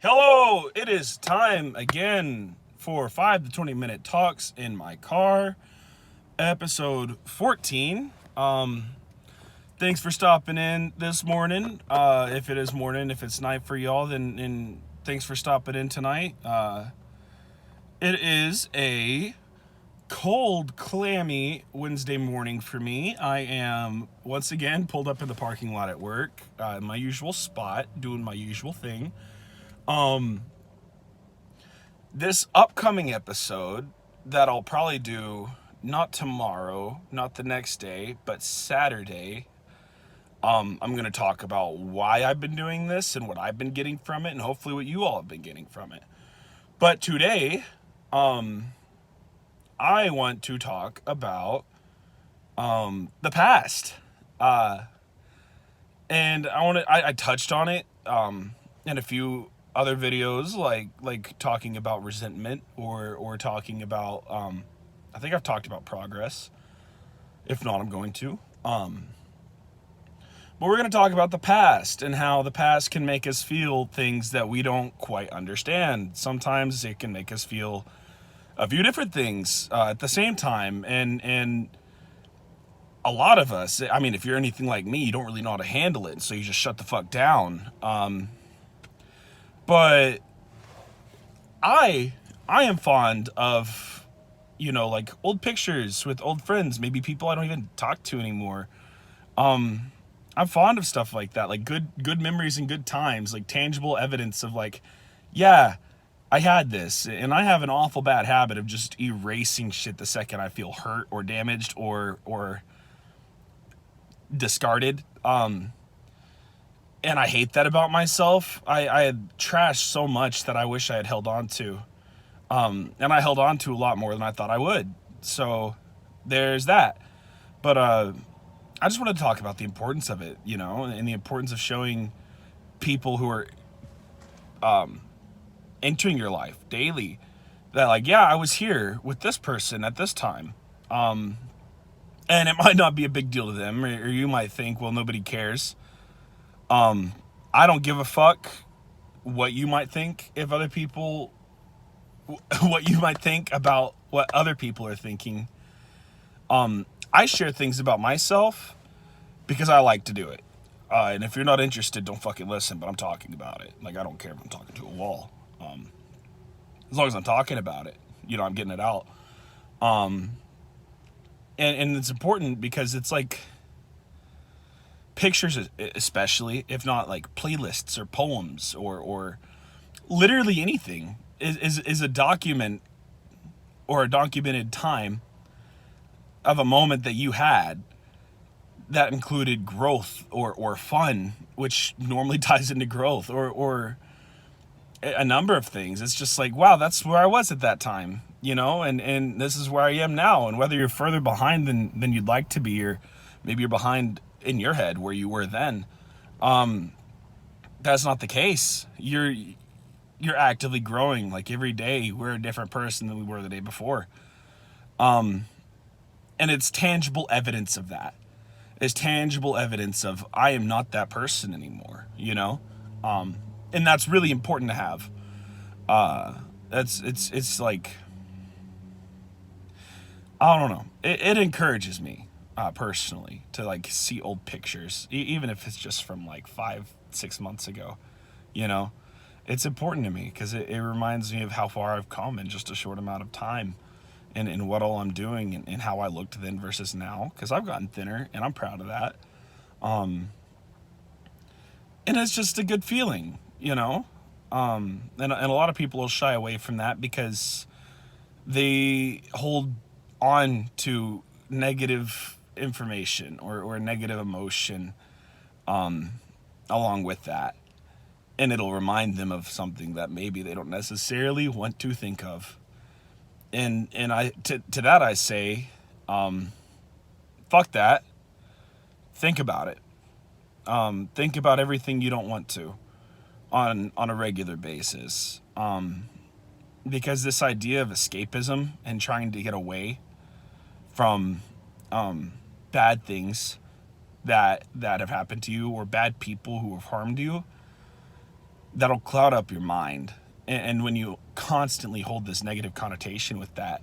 Hello, it is time again for 5 to 20 minute talks in my car, episode 14. Thanks for stopping in this morning. If it is morning, if it's night for y'all, then thanks for stopping in tonight. It is a cold, clammy Wednesday morning for me. I am once again pulled up in the parking lot at work, my usual spot, doing my usual thing. This upcoming episode that I'll probably do not tomorrow, not the next day, but Saturday. I'm going to talk about why I've been doing this and what I've been getting from it, and hopefully what you all have been getting from it. But today, I want to talk about the past. And I touched on it in a few other videos, like talking about resentment or talking about I think I've talked about progress. If not, I'm going to. But we're going to talk about the past and how the past can make us feel things that we don't quite understand. Sometimes it can make us feel a few different things at the same time, and a lot of us, I mean, if you're anything like me, you don't really know how to handle it, so you just shut the fuck down. But I am fond of, like old pictures with old friends, maybe people I don't even talk to anymore. I'm fond of stuff like that, like good memories and good times, like tangible evidence of like, yeah, I had this. And I have an awful bad habit of just erasing shit the second I feel hurt or damaged or discarded. And I hate that about myself. I had trashed so much that I wish I had held on to. And I held on to a lot more than I thought I would. So there's that. But I just want to talk about the importance of it, and the importance of showing people who are entering your life daily that, like, yeah, I was here with this person at this time. And it might not be a big deal to them, or you might think, well, nobody cares. I don't give a fuck what you might think if other people, what you might think about what other people are thinking. I share things about myself because I like to do it. And if you're not interested, don't fucking listen, but I'm talking about it. Like, I don't care if I'm talking to a wall. As long as I'm talking about it, I'm getting it out. And it's important because it's like pictures, especially, if not like playlists or poems or literally anything, is a document or a documented time of a moment that you had that included growth or fun, which normally ties into growth or a number of things. It's just like, wow, that's where I was at that time, and this is where I am now. And whether you're further behind than you'd like to be, or maybe you're behind in your head where you were then, that's not the case. You're actively growing. Like, every day we're a different person than we were the day before. And it's tangible evidence of that. It's tangible evidence of I am not that person anymore, and that's really important to have. It's like, I don't know. It encourages me personally to like see old pictures, even if it's just from like 5-6 months ago. It's important to me because it reminds me of how far I've come in just a short amount of time, and what all I'm doing, and how I looked then versus now, because I've gotten thinner and I'm proud of that. And it's just a good feeling, and a lot of people will shy away from that because they hold on to negative information or negative emotion along with that. And it'll remind them of something that maybe they don't necessarily want to think of. And I to that I say, fuck that. Think about it. Think about everything you don't want to on a regular basis. Because this idea of escapism and trying to get away from bad things that have happened to you, or bad people who have harmed you, that'll cloud up your mind. And when you constantly hold this negative connotation with that,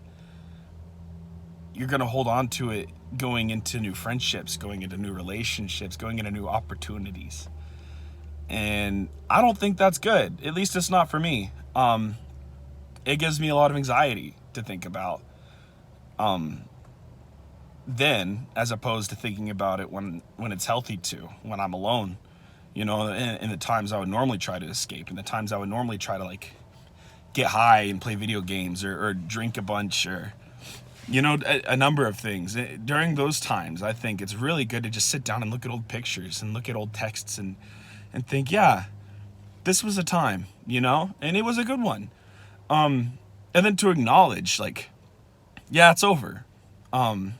you're going to hold on to it going into new friendships, going into new relationships, going into new opportunities. And I don't think that's good. At least it's not for me. It gives me a lot of anxiety to think about. Then, as opposed to thinking about it when it's healthy to, when I'm alone, in the times I would normally try to escape, in the times I would normally try to like get high and play video games or drink a bunch or a number of things. During those times, I think it's really good to just sit down and look at old pictures and look at old texts and think, yeah, this was a time, and it was a good one. And then to acknowledge, like, yeah, it's over. I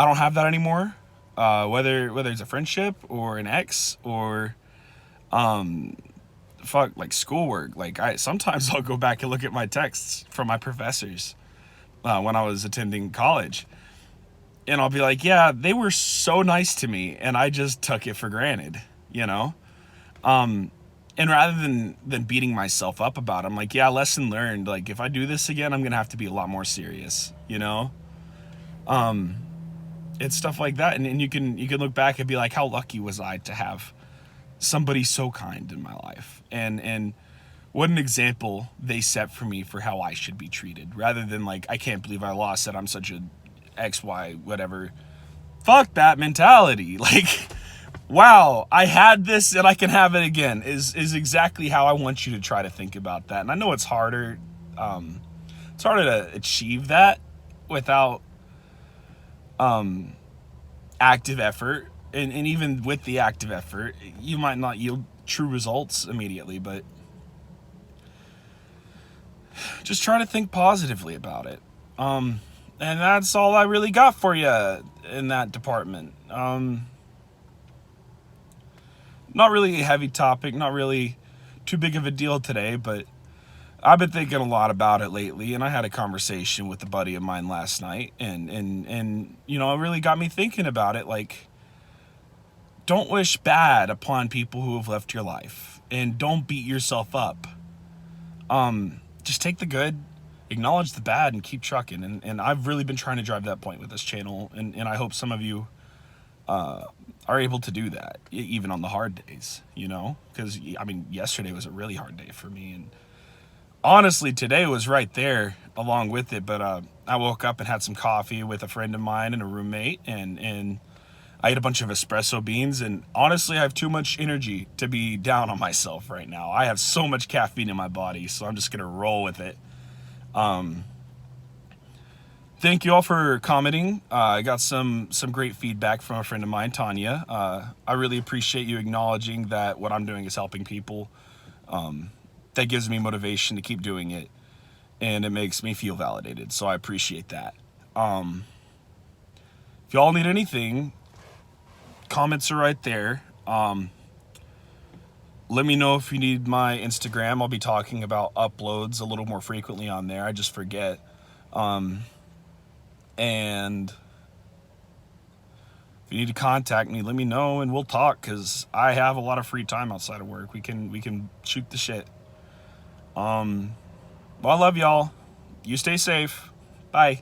don't have that anymore. Whether it's a friendship or an ex or like schoolwork. Like sometimes I'll go back and look at my texts from my professors when I was attending college, and I'll be like, yeah, they were so nice to me, and I just took it for granted, And rather than beating myself up about it, I'm like, yeah, lesson learned. Like if I do this again, I'm gonna have to be a lot more serious, It's stuff like that, and you can look back and be like, how lucky was I to have somebody so kind in my life, and what an example they set for me for how I should be treated, rather than like, I can't believe I lost it, I'm such a XY whatever. Fuck that mentality. Like, wow, I had this and I can have it again is exactly how I want you to try to think about that. And I know it's harder to achieve that without active effort, and even with the active effort, you might not yield true results immediately, but just try to think positively about it. And that's all I really got for you in that department. Not really a heavy topic, not really too big of a deal today, but I've been thinking a lot about it lately, and I had a conversation with a buddy of mine last night, and it really got me thinking about it. Like, don't wish bad upon people who have left your life, and don't beat yourself up. Just take the good, acknowledge the bad, and keep trucking. And I've really been trying to drive that point with this channel, and I hope some of you are able to do that, even on the hard days, because yesterday was a really hard day for me, and honestly, today was right there along with it. But I woke up and had some coffee with a friend of mine and a roommate, and I ate a bunch of espresso beans. And honestly, I have too much energy to be down on myself right now. I have so much caffeine in my body, so I'm just gonna roll with it. Thank you all for commenting. I got some great feedback from a friend of mine, Tanya. I really appreciate you acknowledging that what I'm doing is helping people. That gives me motivation to keep doing it, and it makes me feel validated, so I appreciate that. If y'all need anything, comments are right there. Let me know if you need my Instagram. I'll be talking about uploads a little more frequently on there. I just forget. And if you need to contact me, let me know and we'll talk, because I have a lot of free time outside of work. We can shoot the shit. Well, I love y'all. You stay safe. Bye.